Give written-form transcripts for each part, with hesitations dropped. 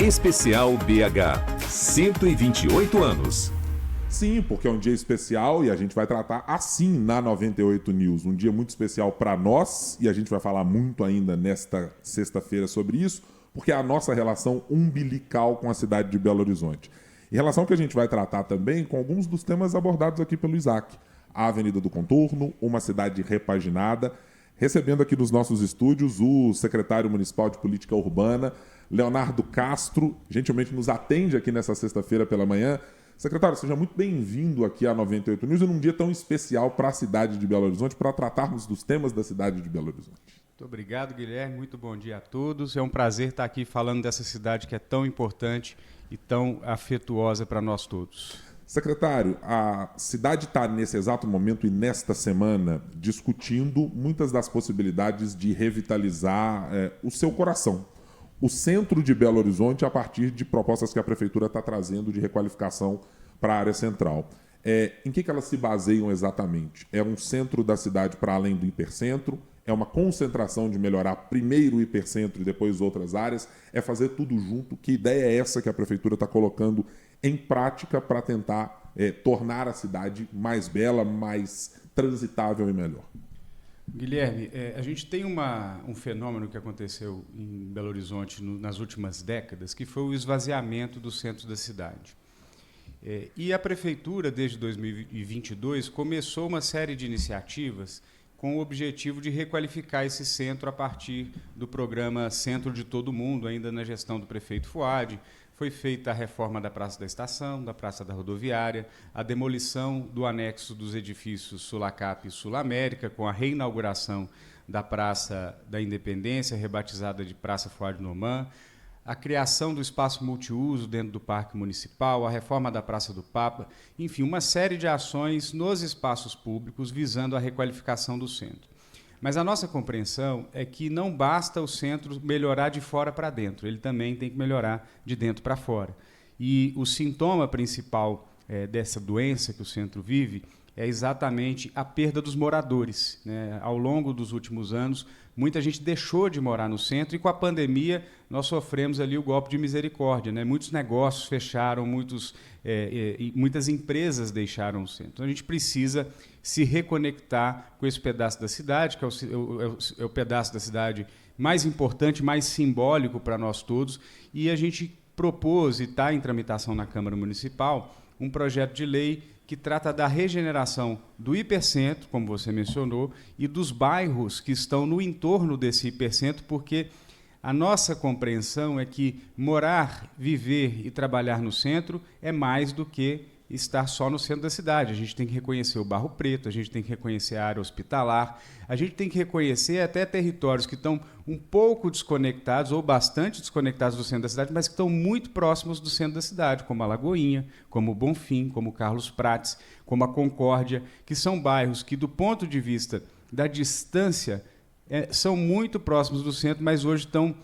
Especial BH, 128 anos. Sim, porque é um dia especial e a gente vai tratar assim na 98 News. Um dia muito especial para nós e a gente vai falar muito ainda nesta sexta-feira sobre isso, porque é a nossa relação umbilical com a cidade de Belo Horizonte. Em relação ao que a gente vai tratar também com alguns dos temas abordados aqui pelo Isaac. A Avenida do Contorno, uma cidade repaginada. Recebendo aqui nos nossos estúdios o secretário municipal de política urbana, Leonardo Castro, gentilmente nos atende aqui nessa sexta-feira pela manhã. Secretário, seja muito bem-vindo aqui à 98 News e num dia tão especial para a cidade de Belo Horizonte, para tratarmos dos temas da cidade de Belo Horizonte. Muito obrigado, Guilherme. Muito bom dia a todos. É um prazer estar aqui falando dessa cidade que é tão importante e tão afetuosa para nós todos. Secretário, a cidade está nesse exato momento e nesta semana discutindo muitas das possibilidades de revitalizar o seu coração. O centro de Belo Horizonte a partir de propostas que a Prefeitura está trazendo de requalificação para a área central. Em que elas se baseiam exatamente? É um centro da cidade para além do hipercentro? É uma concentração de melhorar primeiro o hipercentro e depois outras áreas? É fazer tudo junto? Que ideia é essa que a Prefeitura está colocando em prática para tentar tornar a cidade mais bela, mais transitável e melhor? Guilherme, a gente tem um fenômeno que aconteceu em Belo Horizonte nas últimas décadas, que foi o esvaziamento do centro da cidade. E a Prefeitura, desde 2022, começou uma série de iniciativas com o objetivo de requalificar esse centro a partir do programa Centro de Todo Mundo, ainda na gestão do prefeito Fuad. Foi feita a reforma da Praça da Estação, da Praça da Rodoviária, a demolição do anexo dos edifícios Sulacap e Sul-América, com a reinauguração da Praça da Independência, rebatizada de Praça Fuad Norman, a criação do espaço multiuso dentro do Parque Municipal, a reforma da Praça do Papa, enfim, uma série de ações nos espaços públicos visando a requalificação do centro. Mas a nossa compreensão é que não basta o centro melhorar de fora para dentro, ele também tem que melhorar de dentro para fora. E o sintoma principal dessa doença que o centro vive é exatamente a perda dos moradores, né? Ao longo dos últimos anos, muita gente deixou de morar no centro e com a pandemia nós sofremos ali o golpe de misericórdia, né? Muitos negócios fecharam, muitas empresas deixaram o centro. Então a gente precisa se reconectar com esse pedaço da cidade, que é o pedaço da cidade mais importante, mais simbólico para nós todos, e a gente propôs e está em tramitação na Câmara Municipal um projeto de lei que trata da regeneração do hipercentro, como você mencionou, e dos bairros que estão no entorno desse hipercentro, porque a nossa compreensão é que morar, viver e trabalhar no centro é mais do que estar só no centro da cidade. A gente tem que reconhecer o Barro Preto, a gente tem que reconhecer a área hospitalar, a gente tem que reconhecer até territórios que estão um pouco desconectados ou bastante desconectados do centro da cidade, mas que estão muito próximos do centro da cidade, como a Lagoinha, como o Bonfim, como o Carlos Prates, como a Concórdia, que são bairros que, do ponto de vista da distância, são muito próximos do centro, mas hoje estão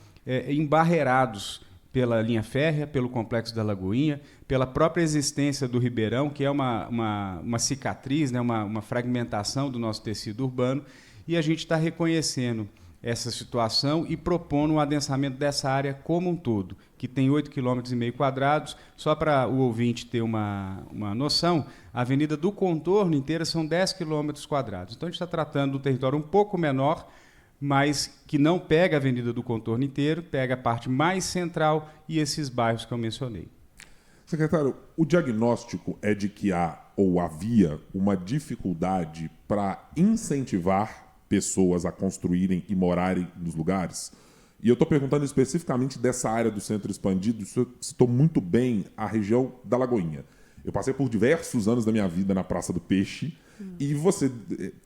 embarreirados pela linha férrea, pelo Complexo da Lagoinha, pela própria existência do Ribeirão, que é uma cicatriz, né, uma fragmentação do nosso tecido urbano, e a gente está reconhecendo essa situação e propondo um adensamento dessa área como um todo, que tem 8,5 km². Só para o ouvinte ter uma noção, a Avenida do Contorno inteira são 10 km². Então a gente está tratando de um território um pouco menor, mas que não pega a Avenida do Contorno inteiro, pega a parte mais central e esses bairros que eu mencionei. Secretário, o diagnóstico é de que há ou havia uma dificuldade para incentivar pessoas a construírem e morarem nos lugares? E eu estou perguntando especificamente dessa área do centro expandido. O senhor citou muito bem a região da Lagoinha. Eu passei por diversos anos da minha vida na Praça do Peixe e você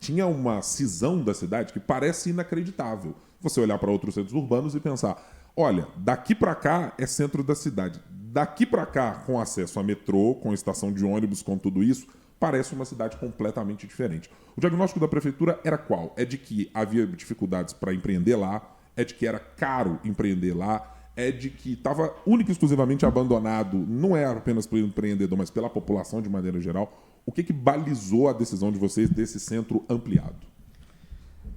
tinha uma cisão da cidade que parece inacreditável. Você olhar para outros centros urbanos e pensar, olha, daqui para cá é centro da cidade. Daqui para cá, com acesso a metrô, com estação de ônibus, com tudo isso, parece uma cidade completamente diferente. O diagnóstico da prefeitura era qual? É de que havia dificuldades para empreender lá, é de que era caro empreender lá, é de que estava única e exclusivamente abandonado, não é apenas pelo empreendedor, mas pela população de maneira geral. O que balizou a decisão de vocês desse centro ampliado?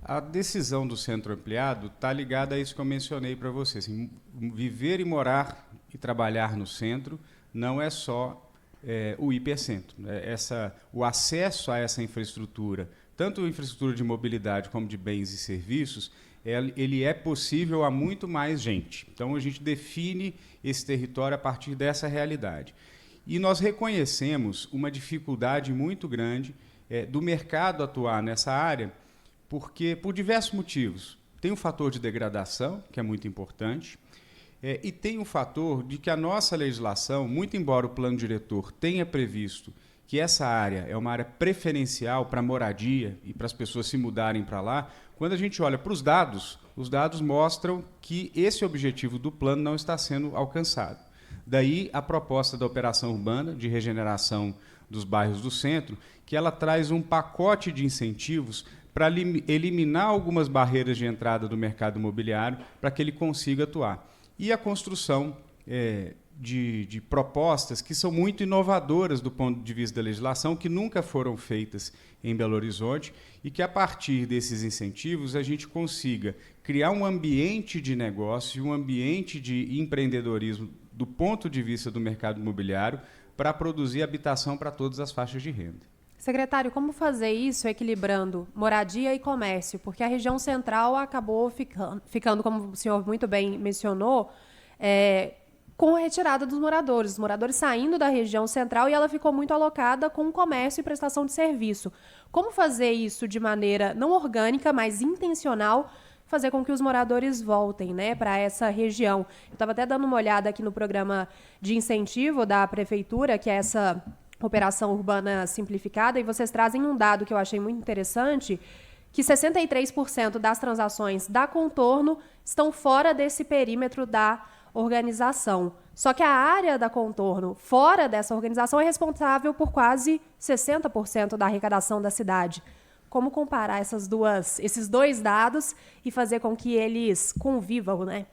A decisão do centro ampliado está ligada a isso que eu mencionei para você. Assim, viver e morar e trabalhar no centro não é só o hipercentro. O acesso a essa infraestrutura, tanto a infraestrutura de mobilidade como de bens e serviços, ele é possível a muito mais gente. Então, a gente define esse território a partir dessa realidade. E nós reconhecemos uma dificuldade muito grande do mercado atuar nessa área, porque, por diversos motivos, tem um fator de degradação, que é muito importante, e tem um fator de que a nossa legislação, muito embora o plano diretor tenha previsto que essa área é uma área preferencial para moradia e para as pessoas se mudarem para lá, quando a gente olha para os dados mostram que esse objetivo do plano não está sendo alcançado. Daí a proposta da operação urbana de regeneração dos bairros do centro, que ela traz um pacote de incentivos para eliminar algumas barreiras de entrada do mercado imobiliário para que ele consiga atuar. E a construção de propostas que são muito inovadoras do ponto de vista da legislação, que nunca foram feitas em Belo Horizonte, e que, a partir desses incentivos, a gente consiga criar um ambiente de negócio, um ambiente de empreendedorismo do ponto de vista do mercado imobiliário para produzir habitação para todas as faixas de renda. Secretário, como fazer isso equilibrando moradia e comércio? Porque a região central acabou ficando, como o senhor muito bem mencionou, com a retirada dos moradores. Os moradores saindo da região central e ela ficou muito alocada com comércio e prestação de serviço. Como fazer isso de maneira não orgânica, mas intencional, fazer com que os moradores voltem, né, para essa região? Eu estava até dando uma olhada aqui no programa de incentivo da Prefeitura, que é essa operação urbana simplificada, e vocês trazem um dado que eu achei muito interessante, que 63% das transações da Contorno estão fora desse perímetro da organização. Só que a área da Contorno, fora dessa organização, é responsável por quase 60% da arrecadação da cidade. Como comparar esses dois dados e fazer com que eles convivam, né,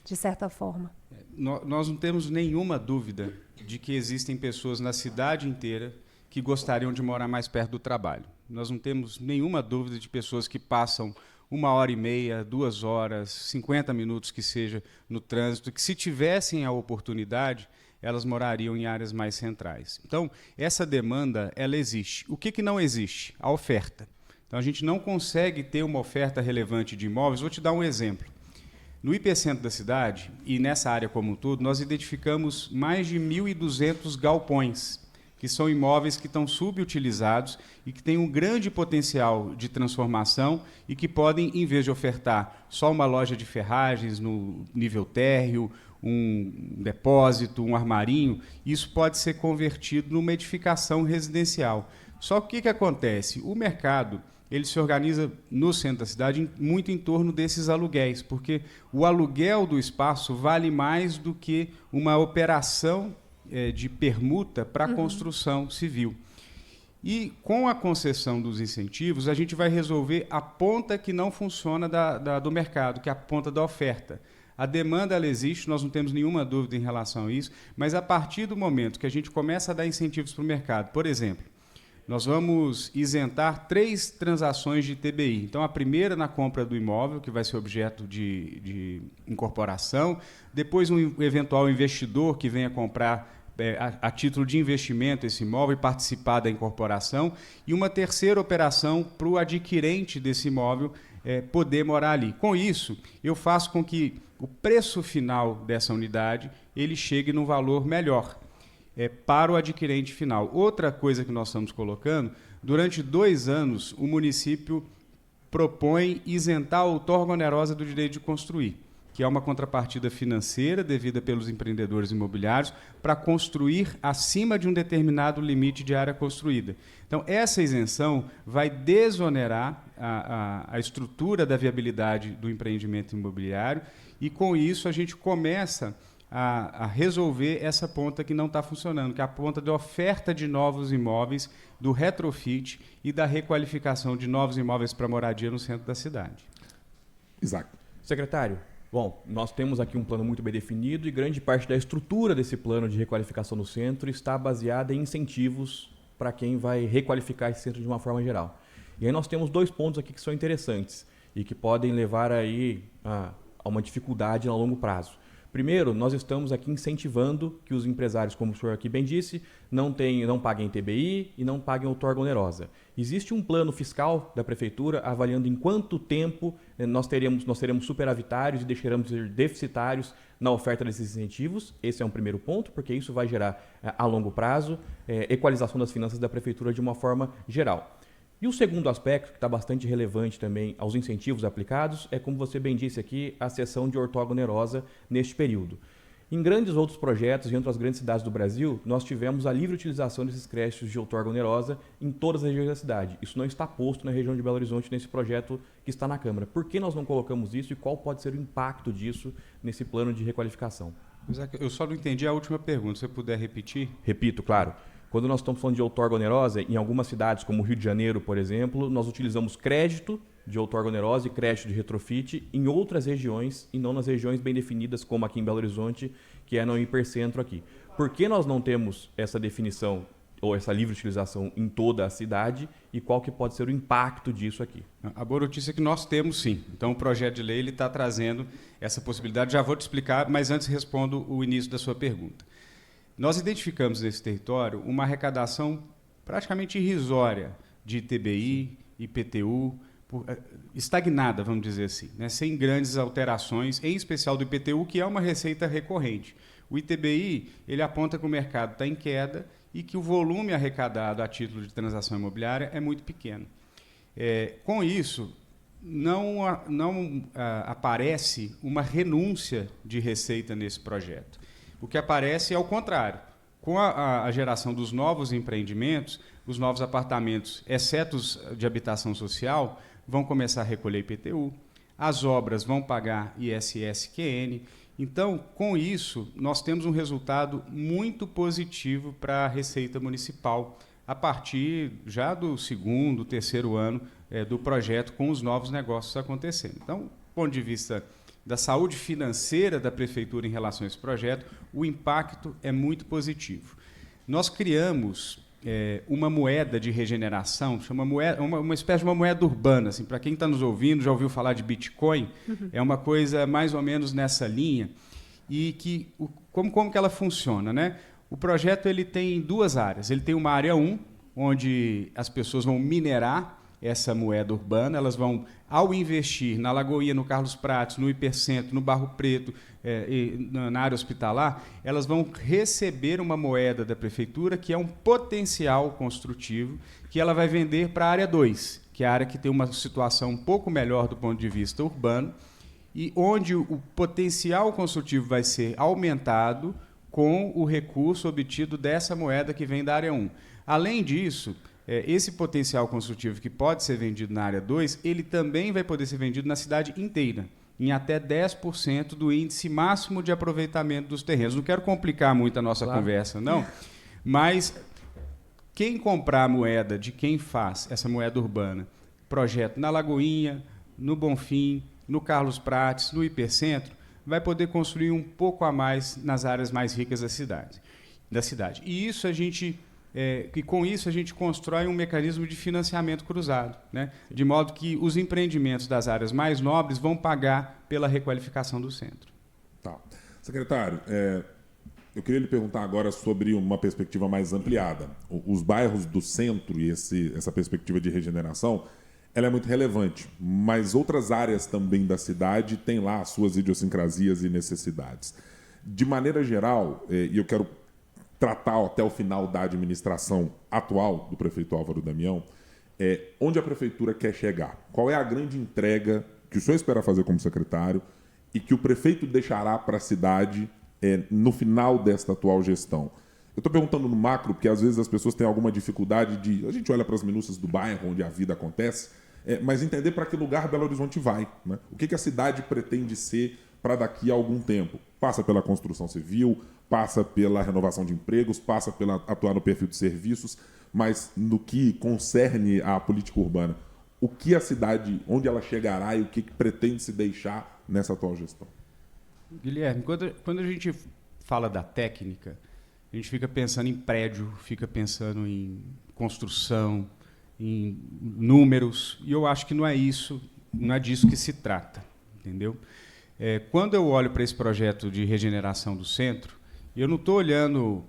de certa forma? Nós não temos nenhuma dúvida de que existem pessoas na cidade inteira que gostariam de morar mais perto do trabalho. Nós não temos nenhuma dúvida de pessoas que passam 1h30, 2 horas, 50 minutos que seja no trânsito, que, se tivessem a oportunidade, elas morariam em áreas mais centrais. Então, essa demanda, ela existe. O que não existe? A oferta. Então, a gente não consegue ter uma oferta relevante de imóveis. Vou te dar um exemplo. No hipercentro da cidade, e nessa área como um todo, nós identificamos mais de 1.200 galpões, que são imóveis que estão subutilizados e que têm um grande potencial de transformação e que podem, em vez de ofertar só uma loja de ferragens no nível térreo, um depósito, um armarinho, isso pode ser convertido numa edificação residencial. Só que o que acontece? O mercado ele se organiza no centro da cidade muito em torno desses aluguéis, porque o aluguel do espaço vale mais do que uma operação de permuta para a construção civil. E com a concessão dos incentivos, a gente vai resolver a ponta que não funciona do mercado, que é a ponta da oferta. A demanda ela existe, nós não temos nenhuma dúvida em relação a isso, mas a partir do momento que a gente começa a dar incentivos para o mercado, por exemplo, nós vamos isentar 3 transações de TBI. Então, a primeira na compra do imóvel, que vai ser objeto de incorporação, depois um eventual investidor que venha comprar a título de investimento esse imóvel e participar da incorporação, e uma terceira operação para o adquirente desse imóvel poder morar ali. Com isso, eu faço com que o preço final dessa unidade ele chegue num valor melhor para o adquirente final. Outra coisa que nós estamos colocando, durante 2 anos, o município propõe isentar a outorga onerosa do direito de construir, que é uma contrapartida financeira devida pelos empreendedores imobiliários para construir acima de um determinado limite de área construída. Então, essa isenção vai desonerar a estrutura da viabilidade do empreendimento imobiliário e, com isso, a gente começa a resolver essa ponta que não está funcionando, que é a ponta de oferta de novos imóveis, do retrofit e da requalificação de novos imóveis para moradia no centro da cidade. Isaac. Secretário, bom, nós temos aqui um plano muito bem definido e grande parte da estrutura desse plano de requalificação no centro está baseada em incentivos para quem vai requalificar esse centro de uma forma geral. E aí nós temos 2 pontos aqui que são interessantes e que podem levar aí a uma dificuldade a longo prazo. Primeiro, nós estamos aqui incentivando que os empresários, como o senhor aqui bem disse, não paguem TBI e não paguem outorga onerosa. Existe um plano fiscal da Prefeitura avaliando em quanto tempo nós teremos superavitários e deixaremos de ser deficitários na oferta desses incentivos. Esse é um primeiro ponto, porque isso vai gerar, a longo prazo, equalização das finanças da Prefeitura de uma forma geral. E o segundo aspecto, que está bastante relevante também aos incentivos aplicados, é, como você bem disse aqui, a cessão de outorga onerosa neste período. Em grandes outros projetos e entre as grandes cidades do Brasil, nós tivemos a livre utilização desses créditos de outorga onerosa em todas as regiões da cidade. Isso não está posto na região de Belo Horizonte nesse projeto que está na Câmara. Por que nós não colocamos isso e qual pode ser o impacto disso nesse plano de requalificação? Eu só não entendi a última pergunta, se você puder repetir. Repito, claro. Quando nós estamos falando de outorga onerosa, em algumas cidades, como o Rio de Janeiro, por exemplo, nós utilizamos crédito de outorga onerosa e crédito de retrofit em outras regiões e não nas regiões bem definidas, como aqui em Belo Horizonte, que é no hipercentro aqui. Por que nós não temos essa definição ou essa livre utilização em toda a cidade e qual que pode ser o impacto disso aqui? A boa notícia é que nós temos sim. Então o projeto de lei está trazendo essa possibilidade. Já vou te explicar, mas antes respondo o início da sua pergunta. Nós identificamos nesse território uma arrecadação praticamente irrisória de ITBI, IPTU, estagnada, vamos dizer assim, né? Sem grandes alterações, em especial do IPTU, que é uma receita recorrente. O ITBI ele aponta que o mercado está em queda e que o volume arrecadado a título de transação imobiliária é muito pequeno. Com isso, não aparece uma renúncia de receita nesse projeto. O que aparece é o contrário. Com a geração dos novos empreendimentos, os novos apartamentos, exceto os de habitação social, vão começar a recolher IPTU, as obras vão pagar ISS-QN. Então, com isso, nós temos um resultado muito positivo para a Receita Municipal, a partir já do segundo, terceiro ano do projeto, com os novos negócios acontecendo. Então, do ponto de vista da saúde financeira da Prefeitura em relação a esse projeto, o impacto é muito positivo. Nós criamos uma moeda de regeneração, chama uma espécie de uma moeda urbana. Assim, para quem está nos ouvindo, já ouviu falar de Bitcoin, é uma coisa mais ou menos nessa linha. E que, como que ela funciona, né? O projeto ele tem duas áreas. Ele tem uma área 1, onde as pessoas vão minerar essa moeda urbana, elas vão, ao investir na Lagoinha, no Carlos Prates, no Hipercentro, no Barro Preto, na área hospitalar, elas vão receber uma moeda da Prefeitura, que é um potencial construtivo, que ela vai vender para a área 2, que é a área que tem uma situação um pouco melhor do ponto de vista urbano, e onde o potencial construtivo vai ser aumentado com o recurso obtido dessa moeda que vem da área 1. Além disso, esse potencial construtivo que pode ser vendido na área 2, ele também vai poder ser vendido na cidade inteira, em até 10% do índice máximo de aproveitamento dos terrenos. Não quero complicar muito a nossa conversa, não, mas quem comprar a moeda de quem faz essa moeda urbana, projeto na Lagoinha, no Bonfim, no Carlos Prates, no Hipercentro, vai poder construir um pouco a mais nas áreas mais ricas da cidade. E isso e com isso a gente constrói um mecanismo de financiamento cruzado, né? De modo que os empreendimentos das áreas mais nobres vão pagar pela requalificação do centro. Tá. Secretário, eu queria lhe perguntar agora sobre uma perspectiva mais ampliada. Os bairros do centro e essa perspectiva de regeneração, ela é muito relevante, mas outras áreas também da cidade têm lá as suas idiosincrasias e necessidades. De maneira geral, e eu quero tratar até o final da administração atual do prefeito Álvaro Damião, onde a prefeitura quer chegar? Qual é a grande entrega que o senhor espera fazer como secretário e que o prefeito deixará para a cidade no final desta atual gestão? Eu estou perguntando no macro, porque às vezes as pessoas têm alguma dificuldade de... A gente olha para as minúcias do bairro, onde a vida acontece, mas entender para que lugar Belo Horizonte vai, né? O que a cidade pretende ser para daqui a algum tempo? Passa pela construção civil, passa pela renovação de empregos, passa pela atuar no perfil de serviços, mas no que concerne à política urbana, o que a cidade, onde ela chegará e o que pretende se deixar nessa atual gestão? Guilherme, quando a gente fala da técnica, a gente fica pensando em prédio, fica pensando em construção, em números, e eu acho que não é disso que se trata, entendeu? Quando eu olho para esse projeto de regeneração do centro, eu não estou olhando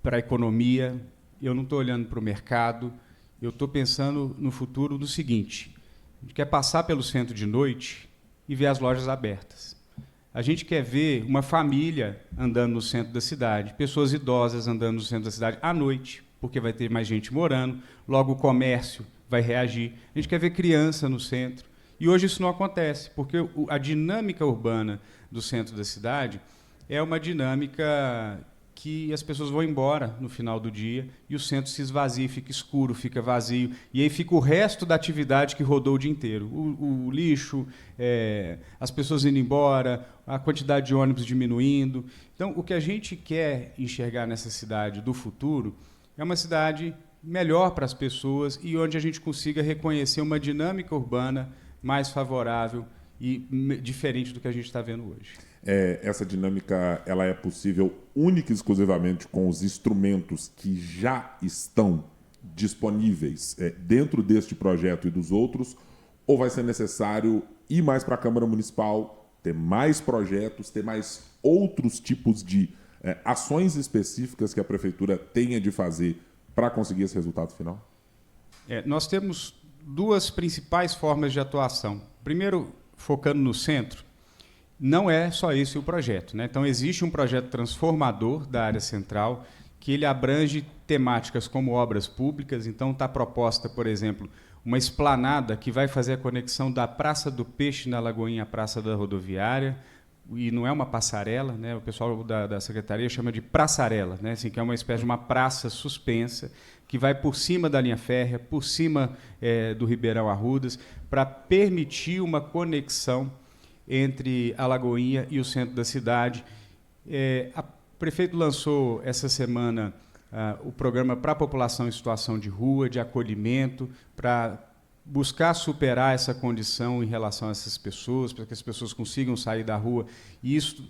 para a economia, eu não estou olhando para o mercado, eu estou pensando no futuro do seguinte: a gente quer passar pelo centro de noite e ver as lojas abertas. A gente quer ver uma família andando no centro da cidade, pessoas idosas andando no centro da cidade à noite, porque vai ter mais gente morando, logo o comércio vai reagir. A gente quer ver criança no centro. E hoje isso não acontece, porque a dinâmica urbana do centro da cidade é uma dinâmica que as pessoas vão embora no final do dia e o centro se esvazia, fica escuro, fica vazio, e aí fica o resto da atividade que rodou o dia inteiro. O lixo, as pessoas indo embora, a quantidade de ônibus diminuindo. Então, o que a gente quer enxergar nessa cidade do futuro é uma cidade melhor para as pessoas e onde a gente consiga reconhecer uma dinâmica urbana mais favorável e diferente do que a gente está vendo hoje. Essa dinâmica ela é possível única e exclusivamente com os instrumentos que já estão disponíveis dentro deste projeto e dos outros, ou vai ser necessário ir mais para a Câmara Municipal, ter mais projetos, ter mais outros tipos de ações específicas que a Prefeitura tenha de fazer para conseguir esse resultado final? Nós temos duas principais formas de atuação. Primeiro, focando no centro, não é só esse o projeto, né? Então, existe um projeto transformador da área central, que ele abrange temáticas como obras públicas. Então, está proposta, por exemplo, uma esplanada que vai fazer a conexão da Praça do Peixe na Lagoinha à Praça da Rodoviária, e não é uma passarela, né? O pessoal da Secretaria chama de praçarela, né? Assim, que é uma espécie de uma praça suspensa, que vai por cima da linha férrea, por cima do Ribeirão Arrudas, para permitir uma conexão entre a Lagoinha e o centro da cidade. O prefeito lançou essa semana o programa para a população em situação de rua, de acolhimento, para buscar superar essa condição em relação a essas pessoas, para que as pessoas consigam sair da rua. E isso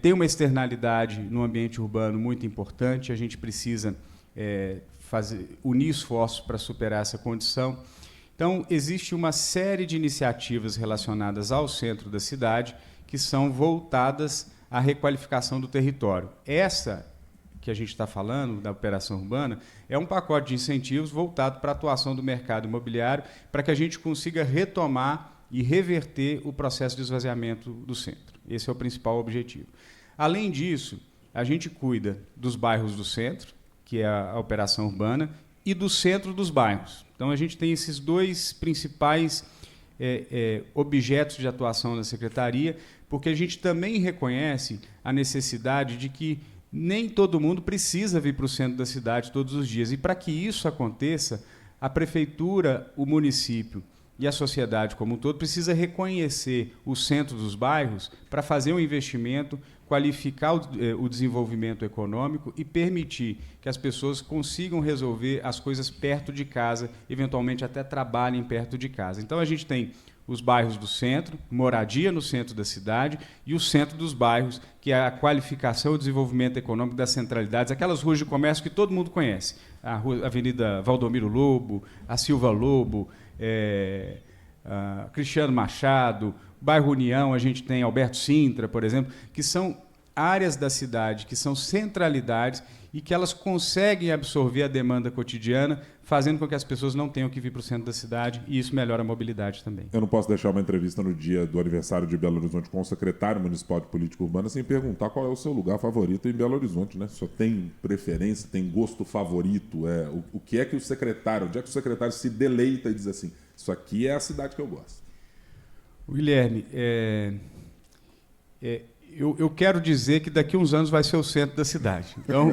tem uma externalidade no ambiente urbano muito importante. A gente precisa unir esforços para superar essa condição. Então, existe uma série de iniciativas relacionadas ao centro da cidade que são voltadas à requalificação do território. Essa que a gente está falando, da operação urbana, é um pacote de incentivos voltado para a atuação do mercado imobiliário, para que a gente consiga retomar e reverter o processo de esvaziamento do centro. Esse é o principal objetivo. Além disso, a gente cuida dos bairros do centro, que é a operação urbana, e do centro dos bairros. Então, a gente tem esses dois principais objetos de atuação da Secretaria, porque a gente também reconhece a necessidade de que nem todo mundo precisa vir para o centro da cidade todos os dias. E, para que isso aconteça, a Prefeitura, o município e a sociedade como um todo precisa reconhecer o centro dos bairros para fazer um investimento, qualificar o desenvolvimento econômico e permitir que as pessoas consigam resolver as coisas perto de casa, eventualmente até trabalhem perto de casa. Então, a gente tem os bairros do centro, moradia no centro da cidade, e o centro dos bairros, que é a qualificação e o desenvolvimento econômico das centralidades, aquelas ruas de comércio que todo mundo conhece. A Avenida Valdomiro Lobo, a Silva Lobo, a Cristiano Machado, bairro União, a gente tem Alberto Sintra, por exemplo, que são áreas da cidade, que são centralidades e que elas conseguem absorver a demanda cotidiana, fazendo com que as pessoas não tenham que vir para o centro da cidade, e isso melhora a mobilidade também. Eu não posso deixar uma entrevista no dia do aniversário de Belo Horizonte com o secretário municipal de política urbana sem perguntar qual é o seu lugar favorito em Belo Horizonte, né? Só tem preferência, tem gosto favorito, o que é que o secretário, onde é que o secretário se deleita e diz assim, isso aqui é a cidade que eu gosto? Guilherme, eu quero dizer que daqui a uns anos vai ser o centro da cidade. Então,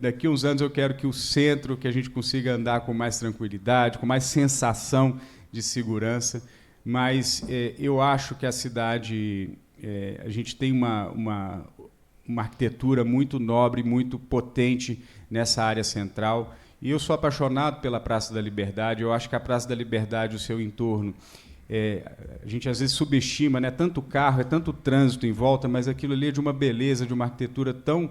daqui a uns anos eu quero que o centro, que a gente consiga andar com mais tranquilidade, com mais sensação de segurança, mas eu acho que a cidade, a gente tem uma arquitetura muito nobre, muito potente nessa área central, e eu sou apaixonado pela Praça da Liberdade. Eu acho que a Praça da Liberdade, o seu entorno, a gente às vezes subestima, né? Tanto carro, tanto trânsito em volta, mas aquilo ali é de uma beleza, de uma arquitetura tão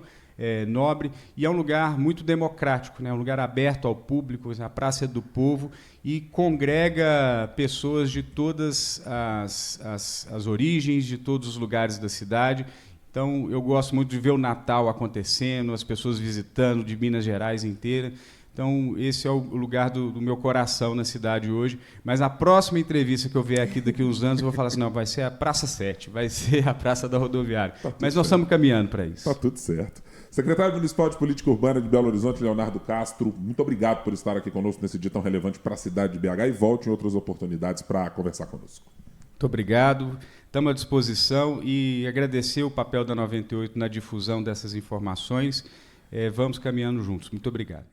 nobre, e é um lugar muito democrático, né? Um lugar aberto ao público, a Praça é do Povo, e congrega pessoas de todas as origens, de todos os lugares da cidade. Então, eu gosto muito de ver o Natal acontecendo, as pessoas visitando, de Minas Gerais inteira. Então, esse é o lugar do meu coração na cidade hoje. Mas a próxima entrevista que eu vier aqui daqui a uns anos, eu vou falar assim, não, vai ser a Praça 7, vai ser a Praça da Rodoviária. Mas nós estamos caminhando para isso. Tá tudo certo. Secretário Municipal de Política Urbana de Belo Horizonte, Leonardo Castro, muito obrigado por estar aqui conosco nesse dia tão relevante para a cidade de BH e volte em outras oportunidades para conversar conosco. Muito obrigado. Estamos à disposição e agradecer o papel da 98 na difusão dessas informações. Vamos caminhando juntos. Muito obrigado.